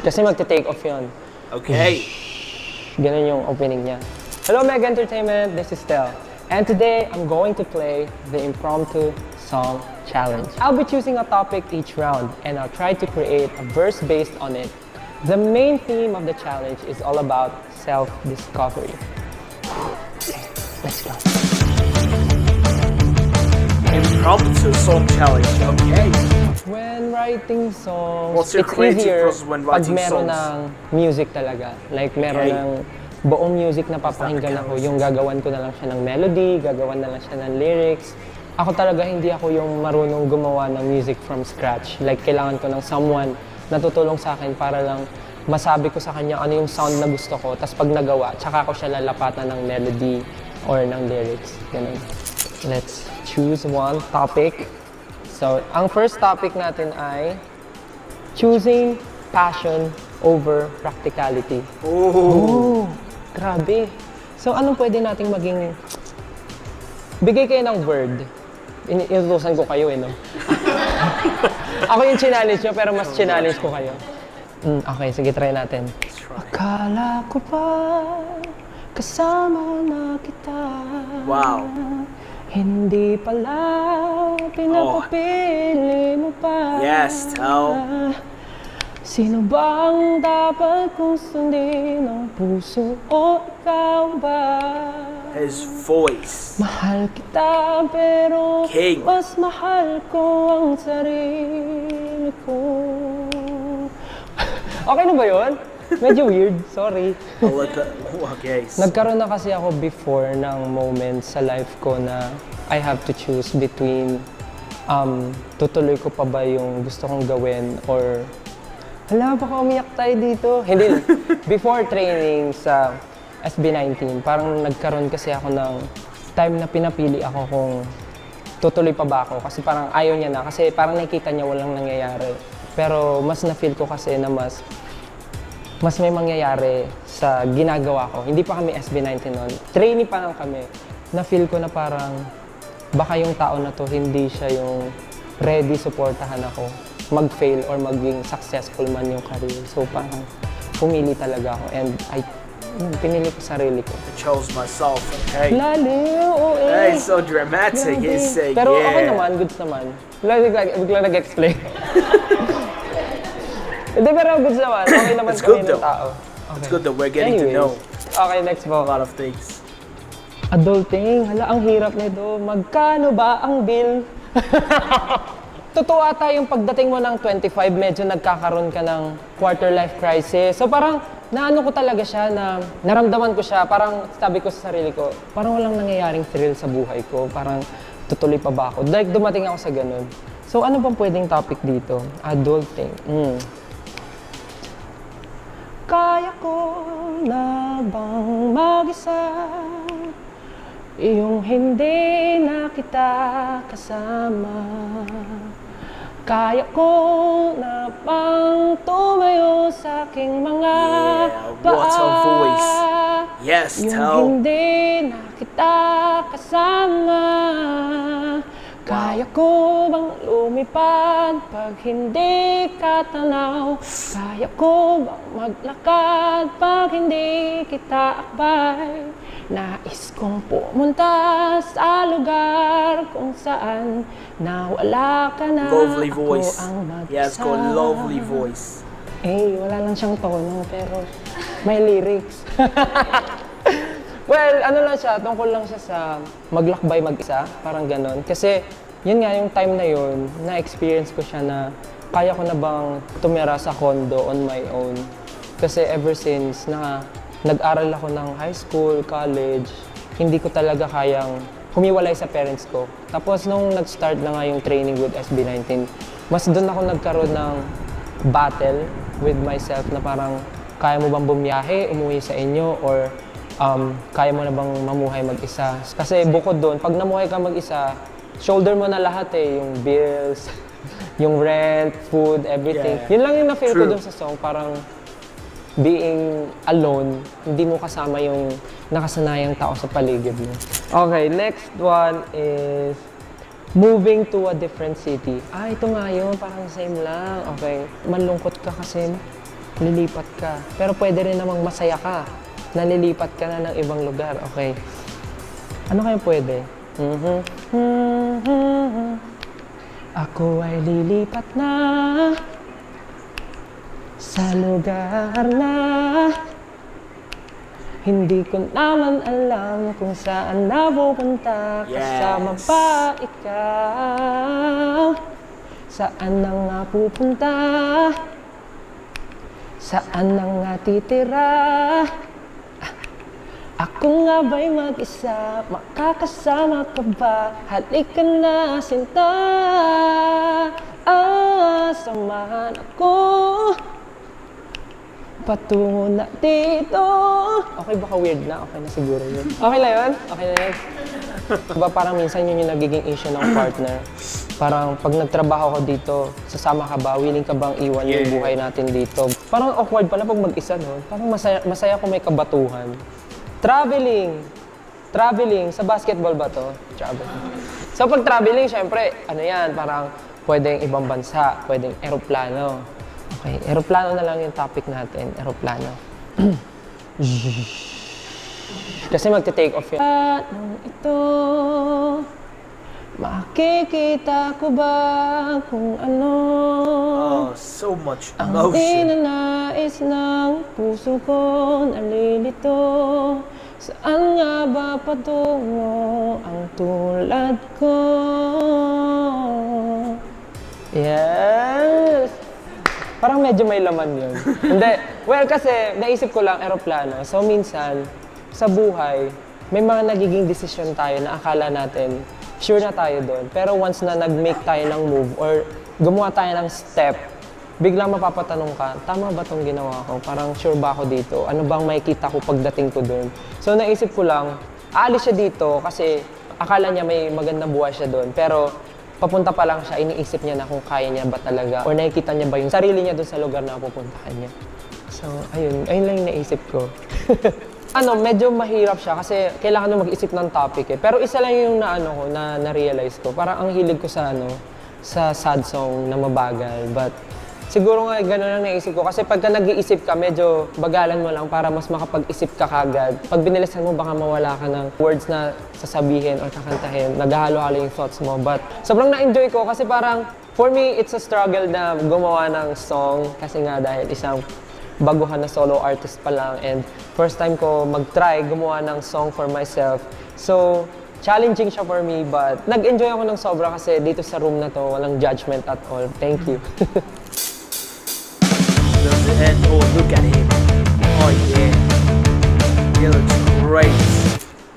Kasi magte-take off yun. Okay. Ganun yung opening niya. Hello Mega Entertainment, this is Tel. And today, I'm going to play the impromptu song challenge. I'll be choosing a topic each round, and I'll try to create a verse based on it. The main theme of the challenge is all about self-discovery. Okay, let's go. Impromptu song challenge. Okay. When writing songs, What's your it's creative easier process when writing pag meron songs? ng music talaga. Like meron ng buong music na papakinggan ako, yung gagawan ko na lang siya ng melody, gagawan na lang siya ng lyrics. Ako talaga hindi ako yung marunong gumawa ng music from scratch. Like kailangan ko ng someone na tutulong sa akin para lang masabi ko sa kanya ano yung sound na gusto ko. Tapos pag nagawa, tsaka ko siya lalapatan ng melody or ng lyrics. Ganun. Let's choose one topic. So, ang first topic natin ay choosing passion over practicality. Oh. Grabe. So, anong pwede nating maging... Bigay kayo ng word. Inutusan ko kayo, no? Ako yung challenge nyo, pero mas challenge ko kayo. Okay, sige, try natin. Akala ko pa, kasama na kita. Wow. Hindi pala, pinapapili mo pa. Yes, Tel. Sino bang dapat kong sundin ang puso o ikaw ba? His voice. Mahal kita pero King. mas mahal ko ang sarili ko. Okay na ba yun? Medyo weird, sorry. Okay. Nagkaroon na kasi ako before ng moments sa life ko na I have to choose between tutuloy ko pa ba yung gusto kong gawin or hala, baka umiyak tayo dito. Hindi lang. Before training sa SB19, parang nagkaroon kasi ako ng time na pinapili ako kung tutuloy pa ba ako. Kasi parang ayaw niya na. Kasi parang nakikita niya walang nangyayari. Pero mas na-feel ko kasi na mas may mangyayari sa ginagawa ko. Hindi pa kami SB19 noon. Trainee pa lang kami. Na-feel ko na parang baka yung tao na to hindi siya yung ready supportahan ako mag-fail or maging successful man yung career. So parang pumili talaga ako and pinili ko sarili ko. I chose myself, okay? Laliw, oo eh. Hey, so dramatic. Grabe. He's saying, Pero yeah. okay naman, goods naman. Bigla nag-explain. Hindi, pero goods naman. Okay naman It's kami good ng though. tao. It's good that we're getting to know Okay, next a po. lot of things. Adulting, hala, ang hirap nito. Magkano ba ang bill? Totoo ata yung pagdating mo ng 25, medyo nagkakaroon ka ng quarter life crisis. So parang naano ko talaga siya, na naramdaman ko siya, parang sabi ko sa sarili ko, parang walang nangyayaring thrill sa buhay ko. Parang tutuloy pa ba ako? Like dumating ako sa ganun. So ano bang pwedeng topic dito? Adulting. Kaya ko na bang mag-isa? Iyong hindi na kita kasama. Kaya ko na bang tumayo sa aking mga what a voice. Yes, Iyong Tel. hindi na kita kasama. Kaya ko bang lumipad pag hindi ka tanaw? Kaya ko bang maglakad pag hindi kita akbay? Nais kong pumunta sa lugar kung saan na wala ka na. Lovely voice. Ako ang mag-isa. He has got lovely voice. Eh, wala lang siyang tono pero may lyrics. Well, ano lang siya, tungkol lang siya sa maglakbay mag-isa, parang ganon. Kasi yun nga, yung time na yun, na-experience ko siya na kaya ko na bang tumira sa condo on my own. Kasi ever since na nag-aral ako ng high school, college, hindi ko talaga kayang humiwalay sa parents ko. Tapos nung nag-start na nga yung training with SB19, mas doon ako nagkaroon ng battle with myself na parang kaya mo bang bumiyahe, umuwi sa inyo, or kaya mo na bang mamuhay mag-isa. Kasi bukod doon, pag namuhay ka mag-isa, shoulder mo na lahat eh, yung bills, yung rent, food, everything. Yeah. Yun lang yung na-feel ko doon sa song, parang being alone, hindi mo kasama yung nakasanayang tao sa paligid mo. Okay, next one is moving to a different city. Ah, ito nga yun, parang same lang. Okay, malungkot ka kasi lilipat ka. Pero pwede rin namang masaya ka, nalilipat ka na ng ibang lugar. Okay. Ano kaya pwede? Ako ay lilipat na sa lugar na hindi ko naman alam kung saan napupunta. Kasama pa ikaw. Saan na nga pupunta? Saan na nga titira? Ako nga ba'y mag-isa? Makakasama ka ba? Halika na, sinta. Samahan ako patungo na dito. Okay, baka weird na. Okay na siguro yun. Okay na yun? Okay na yun? Diba parang minsan yun yung nagiging issue ng partner. Parang pag nagtrabaho ko dito, sasama ka ba? Willing ka bang iwan yung buhay natin dito? Parang awkward pala pag mag-isa, no? Parang masaya kung may kabatuhan. Traveling. Sa basketball ba to? Traveling. So pag traveling, syempre, ano yan? Parang pwedeng ibang bansa, pwedeng eroplano. Okay, eroplano na lang yung topic natin, eroplano. Kasi magte-take off yun. Ito, makikita ko ba kung ano? So much ang emotion. ninanais ng puso ko, nalilito. Saan nga ba patungo ang tulad ko? Yes! Parang medyo may laman yun. Hindi. Well, kasi naisip ko lang eroplano. So minsan, sa buhay, may mga nagiging desisyon tayo na akala natin, sure na tayo doon. Pero once na nag-make tayo ng move or gumawa tayo ng step, biglang mapapatanong ka, tama ba itong ginawa ko? Parang sure ba ako dito? Ano bang makikita ko pagdating ko doon? So naisip ko lang, aalis siya dito kasi akala niya may magandang buhay siya doon. Pero papunta pa lang siya, iniisip niya na kung kaya niya ba talaga or nakikita niya ba yung sarili niya doon sa lugar na pupuntahan niya. So, ayun lang yung naisip ko. Medyo mahirap siya kasi kailangan mo mag-isip ng topic eh. Pero isa lang yung na-realize ko. Parang ang hilig ko sa sa sad song na mabagal. But siguro nga gano'n lang naisip ko. Kasi pagka nag-iisip ka, medyo bagalan mo lang para mas makapag-isip ka kagad. Pag binilisan mo, baka mawala ka ng words na sasabihin or kakantahin. Naghahalo-halo yung thoughts mo. But sobrang na-enjoy ko kasi parang for me, it's a struggle na gumawa ng song. Kasi nga dahil isang baguhan na solo artist pa lang and first time ko mag-try gumawa ng song for myself. So, challenging siya for me but nag-enjoy ako ng sobra kasi dito sa room na to, walang judgment at all. Thank you. And look at him. Oh yeah. He looks great.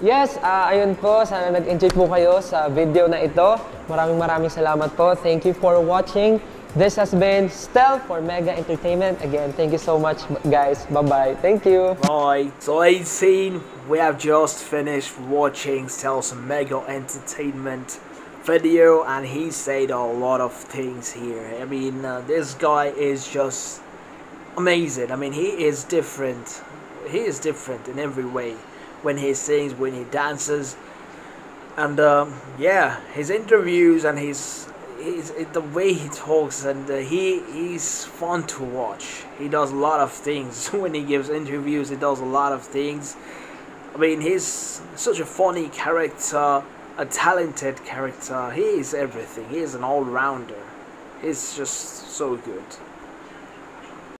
Yes, ayun po. Sana nag-enjoy po kayo sa video na ito. Maraming salamat po. Thank you for watching. This has been Stel for Mega Entertainment. Again, thank you so much, guys. Bye-bye. Thank you. Bye. So as seen, we have just finished watching Stel's Mega Entertainment video and he said a lot of things here. I mean, this guy is just amazing. I mean, he is different. He is different in every way. When he sings, when he dances. And yeah, his interviews and the way he talks and he's fun to watch. He does a lot of things. When he gives interviews, he does a lot of things. I mean, he's such a funny character, a talented character. He is everything. He is an all-rounder. He's just so good.